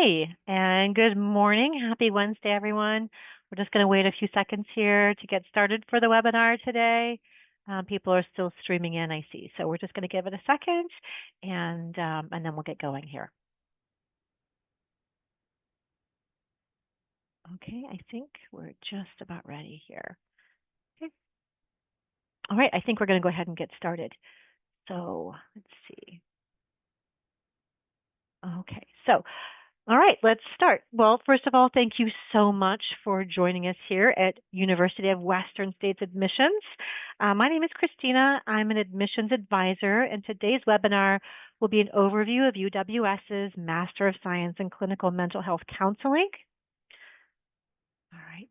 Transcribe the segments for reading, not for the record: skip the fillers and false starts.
Hi, and good morning. Happy Wednesday, everyone. We're just going to wait a few seconds here to get started for the webinar today. People are still streaming in, I see. So we're just going to give it a second, and then we'll get going here. Okay, I think we're just about ready here. Okay. All right, I think we're going to go ahead and get started. So let's see. Okay, so all right, let's start. Well, first of all, thank you so much for joining us here at University of Western States Admissions. My name is Christina. I'm an admissions advisor, and today's webinar will be an overview of UWS's Master of Science in Clinical Mental Health Counseling. All right.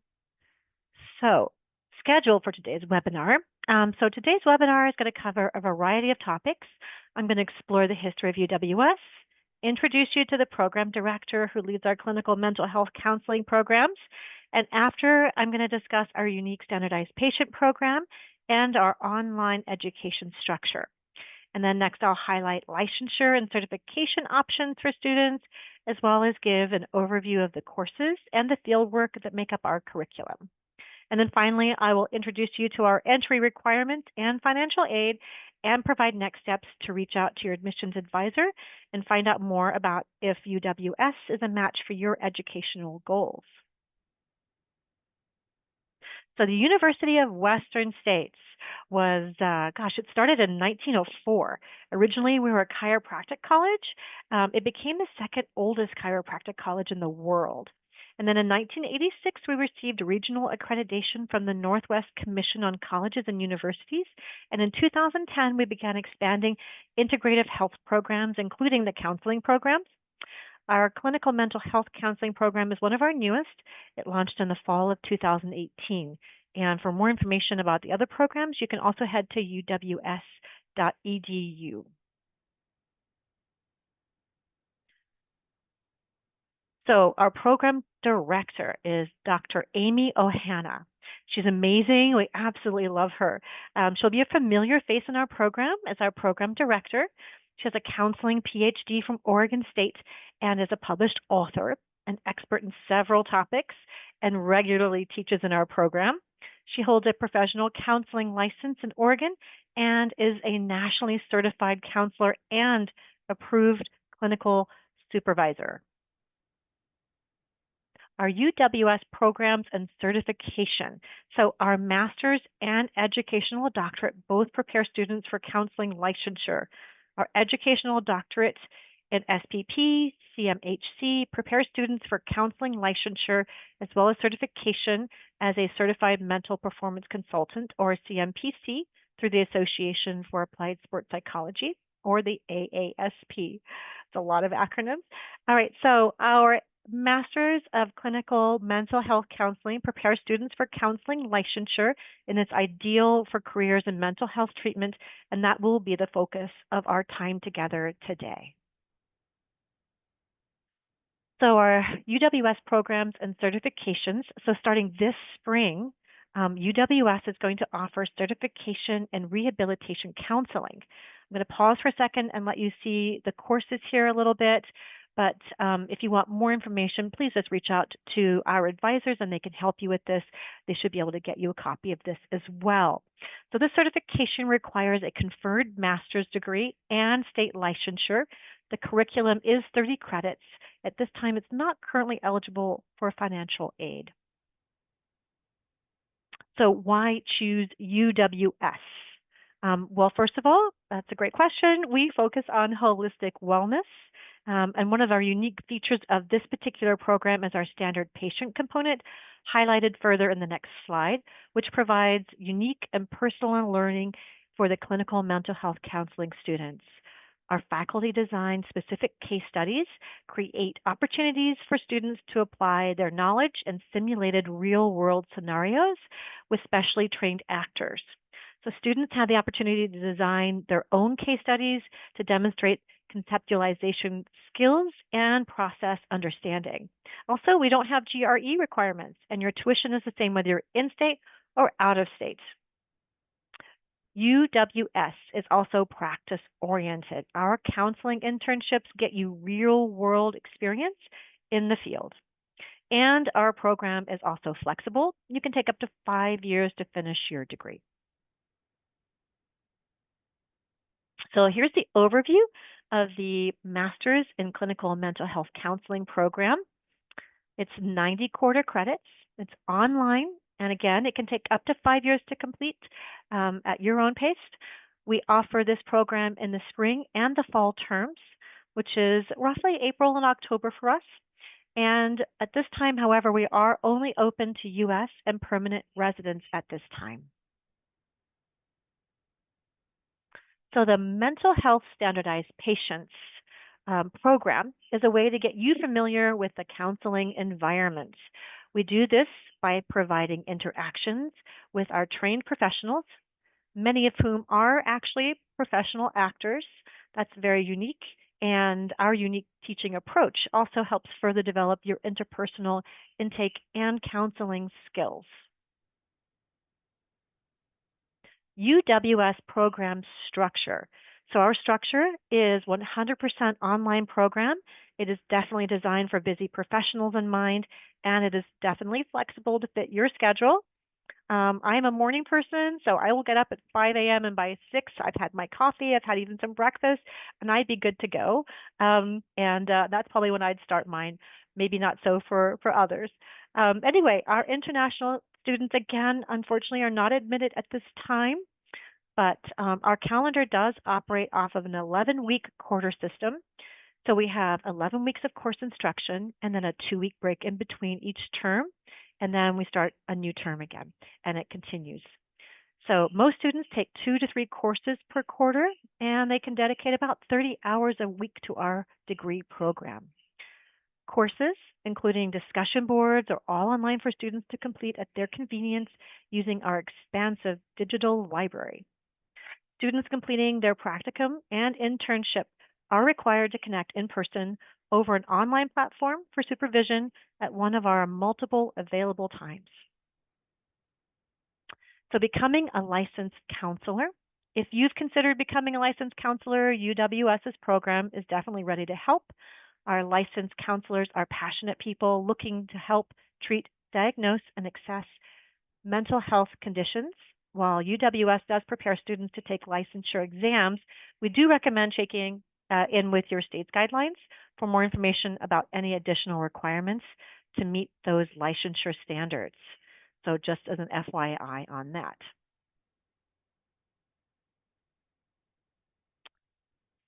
So, schedule for today's webinar. So today's webinar is going to cover a variety of topics. I'm going to explore the history of UWS, introduce you to the program director who leads our clinical mental health counseling programs, and after, I'm going to discuss our unique standardized patient program and our online education structure. And then next, I'll highlight licensure and certification options for students, as well as give an overview of the courses and the fieldwork that make up our curriculum. And then finally, I will introduce you to our entry requirements and financial aid and provide next steps to reach out to your admissions advisor and find out more about if UWS is a match for your educational goals. So the University of Western States was, it started in 1904. Originally, we were a chiropractic college. It became the second oldest chiropractic college in the world. And then in 1986, we received regional accreditation from the Northwest Commission on Colleges and Universities. And in 2010, we began expanding integrative health programs, including the counseling programs. Our clinical mental health counseling program is one of our newest. It launched in the fall of 2018. And for more information about the other programs, you can also head to uws.edu. So our program director is Dr. Amy Ohana. She's amazing. We absolutely love her. She'll be a familiar face in our program as our program director. She has a counseling PhD from Oregon State and is a published author, an expert in several topics, and regularly teaches in our program. She holds a professional counseling license in Oregon and is a nationally certified counselor and approved clinical supervisor. Our UWS programs and certification. So our master's and educational doctorate both prepare students for counseling licensure. Our educational doctorate in SPP, CMHC prepares students for counseling licensure as well as certification as a certified mental performance consultant or CMPC through the Association for Applied Sports Psychology or the AASP. It's a lot of acronyms. All right, so our Masters of Clinical Mental Health Counseling prepares students for counseling licensure, and it's ideal for careers in mental health treatment, and that will be the focus of our time together today. So our UWS programs and certifications, so starting this spring, UWS is going to offer certification and rehabilitation counseling. I'm going to pause for a second and let you see the courses here a little bit. But if you want more information, please just reach out to our advisors and they can help you with this. They should be able to get you a copy of this as well. So this certification requires a conferred master's degree and state licensure. The curriculum is 30 credits. At this time, it's not currently eligible for financial aid. So why choose UWS? Well, first of all, that's a great question. We focus on holistic wellness. And one of our unique features of this particular program is our standard patient component, highlighted further in the next slide, which provides unique and personal learning for the clinical mental health counseling students. Our faculty design specific case studies create opportunities for students to apply their knowledge and simulated real-world scenarios with specially trained actors. So students have the opportunity to design their own case studies to demonstrate conceptualization skills and process understanding. Also, we don't have GRE requirements, and your tuition is the same whether you're in-state or out of state. UWS is also practice-oriented. Our counseling internships get you real-world experience in the field. And our program is also flexible. You can take up to 5 years to finish your degree. So here's the overview of the Master's in Clinical Mental Health Counseling program. It's 90 quarter credits. It's online. And again, it can take up to 5 years to complete at your own pace. We offer this program in the spring and the fall terms, which is roughly April and October for us. And at this time, however, we are only open to U.S. and permanent residents at this time. So the Mental Health Standardized Patients program is a way to get you familiar with the counseling environment. We do this by providing interactions with our trained professionals, many of whom are actually professional actors. That's very unique. And our unique teaching approach also helps further develop your interpersonal intake and counseling skills. UWS program structure. So our structure is 100% online program. It is definitely designed for busy professionals in mind, and it is definitely flexible to fit your schedule. I'm a morning person, so I will get up at 5 a.m. and by 6, I've had my coffee, I've had even some breakfast, and I'd be good to go. That's probably when I'd start mine. Maybe not so for others. Anyway, our international students, again, unfortunately, are not admitted at this time, but our calendar does operate off of an 11-week quarter system. So we have 11 weeks of course instruction and then a 2-week break in between each term. And then we start a new term again, and it continues. So most students take 2 to 3 courses per quarter, and they can dedicate about 30 hours a week to our degree program. Courses, including discussion boards, are all online for students to complete at their convenience using our expansive digital library. Students completing their practicum and internship are required to connect in person over an online platform for supervision at one of our multiple available times. So becoming a licensed counselor. If you've considered becoming a licensed counselor, UWS's program is definitely ready to help. Our licensed counselors are passionate people looking to help treat, diagnose, and assess mental health conditions. While UWS does prepare students to take licensure exams, we do recommend checking in with your state's guidelines for more information about any additional requirements to meet those licensure standards. So just as an FYI on that.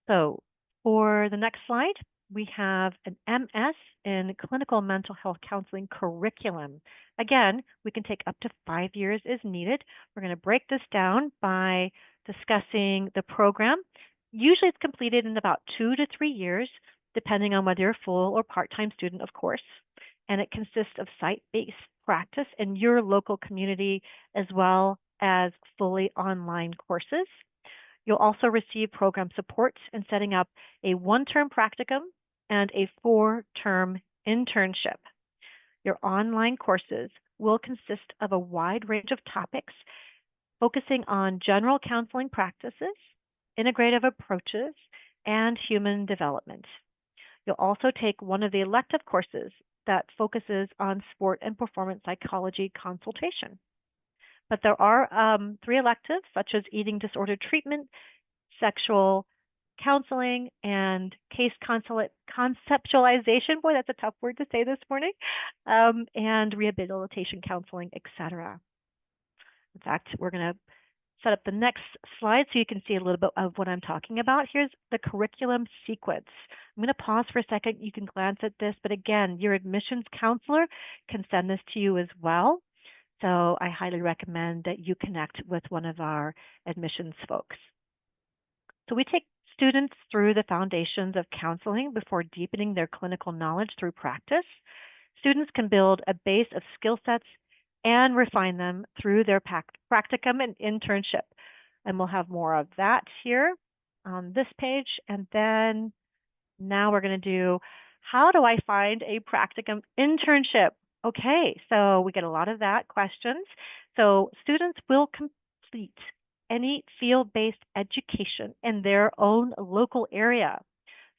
So for the next slide, we have an MS in Clinical Mental Health Counseling curriculum. Again, we can take up to 5 years as needed. We're going to break this down by discussing the program. Usually it's completed in about 2 to 3 years, depending on whether you're a full or part-time student, of course. And it consists of site-based practice in your local community, as well as fully online courses. You'll also receive program support in setting up a 1-term practicum and a 4-term internship. Your online courses will consist of a wide range of topics focusing on general counseling practices, integrative approaches, and human development. You'll also take one of the elective courses that focuses on sport and performance psychology consultation. But there are 3 electives, such as eating disorder treatment, sexual counseling, and case conceptualization. Boy, that's a tough word to say this morning. And rehabilitation counseling, etc. In fact, we're going to set up the next slide so you can see a little bit of what I'm talking about. Here's the curriculum sequence. I'm going to pause for a second. You can glance at this, but again, your admissions counselor can send this to you as well. So I highly recommend that you connect with one of our admissions folks. So we take students through the foundations of counseling before deepening their clinical knowledge through practice. Students can build a base of skill sets and refine them through their practicum and internship. And we'll have more of that here on this page. And then now we're going to do, how do I find a practicum internship? Okay, so we get a lot of that questions. So students will complete any field-based education in their own local area.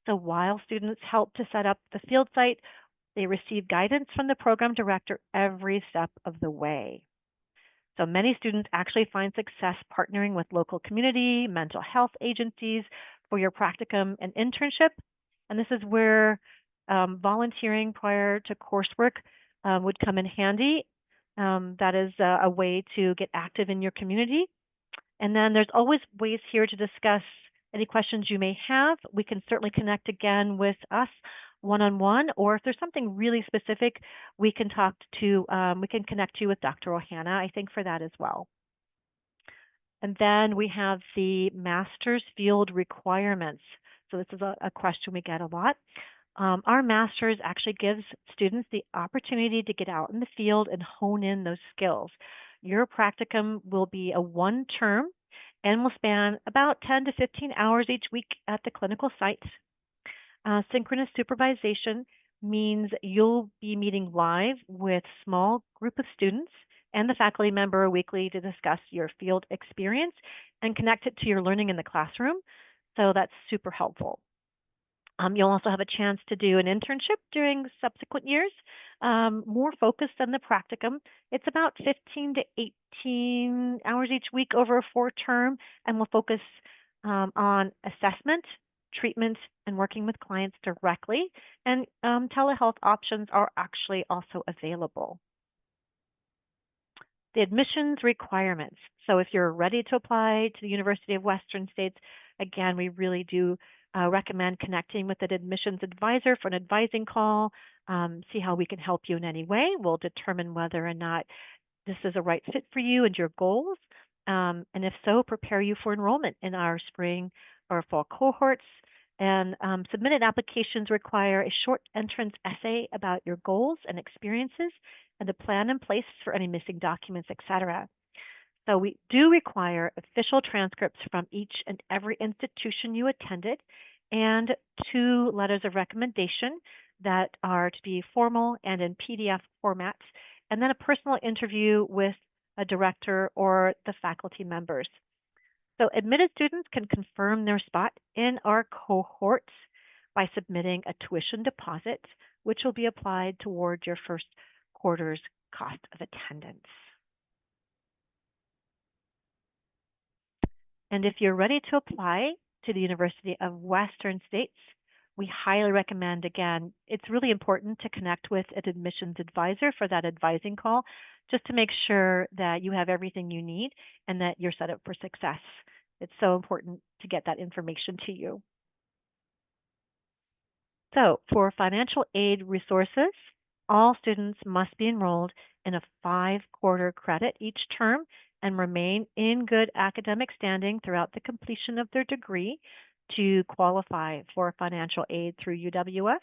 So while students help to set up the field site, They receive guidance from the program director every step of the way. So many students actually find success partnering with local community, mental health agencies for your practicum and internship. And this is where volunteering prior to coursework would come in handy. That is a way to get active in your community. And then there's always ways here to discuss any questions you may have. We can certainly connect again with us one-on-one, or if there's something really specific, we can we can connect you with Dr. Ohana, I think, for that as well. And then we have the master's field requirements. So this is a question we get a lot. Our master's actually gives students the opportunity to get out in the field and hone in those skills. Your practicum will be a one-term and will span about 10 to 15 hours each week at the clinical sites. Synchronous supervision means you'll be meeting live with a small group of students and the faculty member weekly to discuss your field experience and connect it to your learning in the classroom. So that's super helpful. You'll also have a chance to do an internship during subsequent years, more focused than the practicum. It's about 15 to 18 hours each week over a 4-term, and will focus on assessment, treatment, and working with clients directly. And telehealth options are actually also available. The admissions requirements. So if you're ready to apply to the University of Western States, again, we really do recommend connecting with an admissions advisor for an advising call, see how we can help you in any way. We'll determine whether or not this is a right fit for you and your goals. And if so, prepare you for enrollment in our spring or fall cohorts. And submitted applications require a short entrance essay about your goals and experiences and a plan in place for any missing documents, etc. So we do require official transcripts from each and every institution you attended and 2 letters of recommendation that are to be formal and in PDF formats, and then a personal interview with a director or the faculty members. So admitted students can confirm their spot in our cohorts by submitting a tuition deposit, which will be applied toward your first quarter's cost of attendance. And if you're ready to apply to the University of Western States, we highly recommend, again, it's really important to connect with an admissions advisor for that advising call, just to make sure that you have everything you need and that you're set up for success. It's so important to get that information to you. So for financial aid resources, all students must be enrolled in a 5-quarter credit each term and remain in good academic standing throughout the completion of their degree to qualify for financial aid through UWS.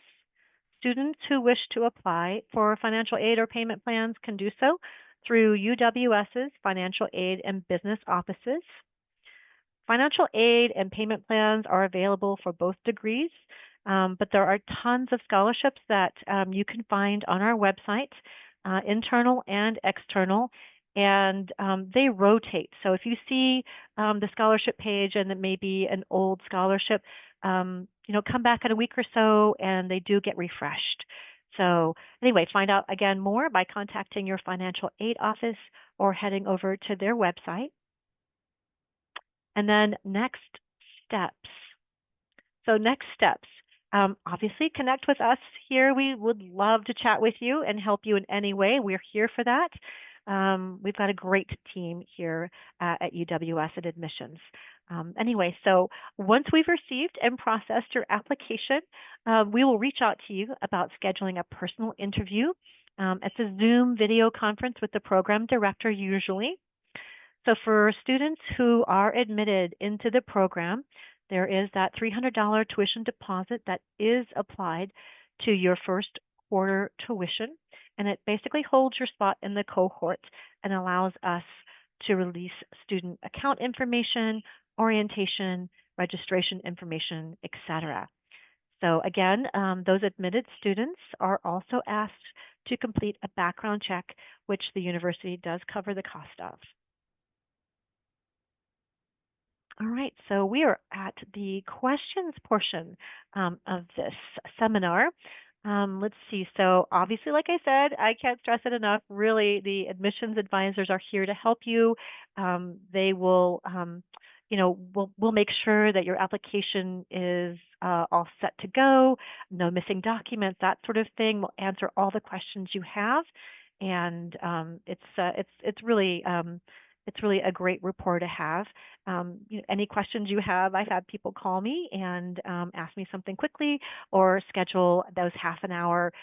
Students who wish to apply for financial aid or payment plans can do so through UWS's financial aid and business offices. Financial aid and payment plans are available for both degrees, but there are tons of scholarships that you can find on our website, internal and external, and they rotate. So if you see the scholarship page and it may be an old scholarship, come back in a week or so and they do get refreshed. So anyway, find out again more by contacting your financial aid office or heading over to their website. And then next steps. So next steps, obviously connect with us here. We would love to chat with you and help you in any way. We're here for that. We've got a great team here at UWS at admissions. Anyway, so once we've received and processed your application, we will reach out to you about scheduling a personal interview. It's a Zoom video conference with the program director usually. So for students who are admitted into the program, there is that $300 tuition deposit that is applied to your first quarter tuition, and it basically holds your spot in the cohort and allows us to release student account information, orientation, registration information, etc. So again, those admitted students are also asked to complete a background check, which the university does cover the cost of. All right, so we are at the questions portion of this seminar. Let's see. So obviously, like I said, I can't stress it enough. Really, the admissions advisors are here to help you. They will, we'll make sure that your application is all set to go, no missing documents, that sort of thing. We'll answer all the questions you have, and it's really a great rapport to have. Any questions you have, I've had people call me and ask me something quickly or schedule those half an hour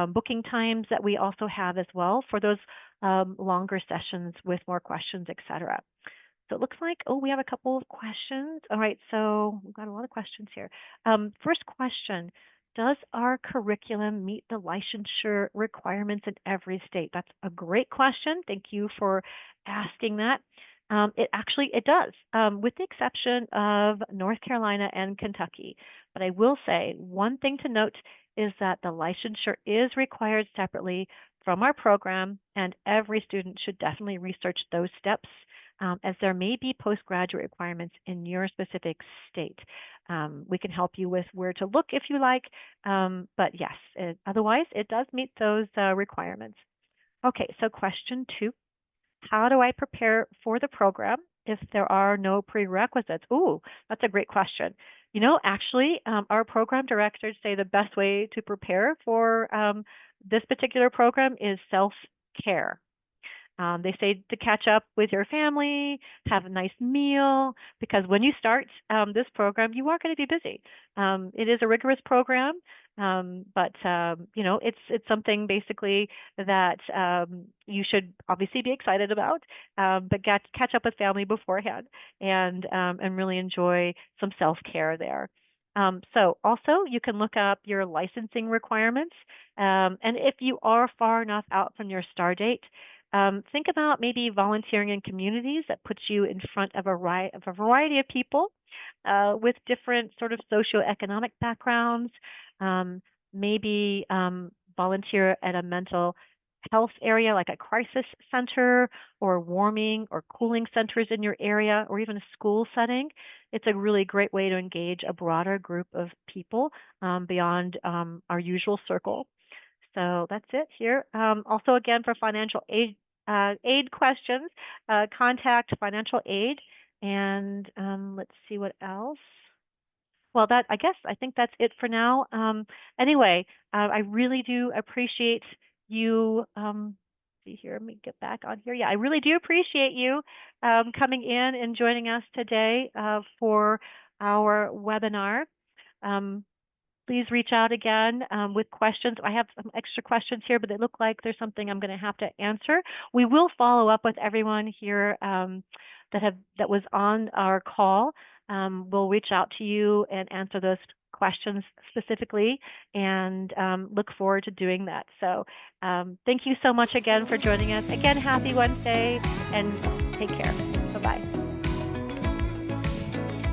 booking times that we also have as well for those longer sessions with more questions, et cetera. So it looks like, oh, we have a couple of questions. All right, so we've got a lot of questions here. First question, does our curriculum meet the licensure requirements in every state? That's a great question. Thank you for asking that. It does, with the exception of North Carolina and Kentucky. But I will say one thing to note is that the licensure is required separately from our program, and every student should definitely research those steps, as there may be postgraduate requirements in your specific state. We can help you with where to look if you like, but yes, otherwise it does meet those requirements. Okay, so question 2, how do I prepare for the program if there are no prerequisites? Ooh, that's a great question. Actually, our program directors say the best way to prepare for this particular program is self-care. They say to catch up with your family, have a nice meal, because when you start this program, you are going to be busy. It is a rigorous program, but it's something basically that you should obviously be excited about, but catch up with family beforehand and really enjoy some self-care there. So also you can look up your licensing requirements, and if you are far enough out from your start date, think about maybe volunteering in communities that puts you in front of a variety of people with different sort of socioeconomic backgrounds. Maybe volunteer at a mental health area like a crisis center or warming or cooling centers in your area, or even a school setting. It's a really great way to engage a broader group of people beyond our usual circle. So that's it here. Also, again, for financial aid questions, contact financial aid. And let's see what else. Well, I think that's it for now. Anyway, I really do appreciate you. See here, let me get back on here. Yeah, I really do appreciate you coming in and joining us today for our webinar. Please reach out again with questions. I have some extra questions here, but they look like there's something I'm going to have to answer. We will follow up with everyone here that was on our call. We'll reach out to you and answer those questions specifically, and look forward to doing that. So thank you so much again for joining us. Again, happy Wednesday, and take care.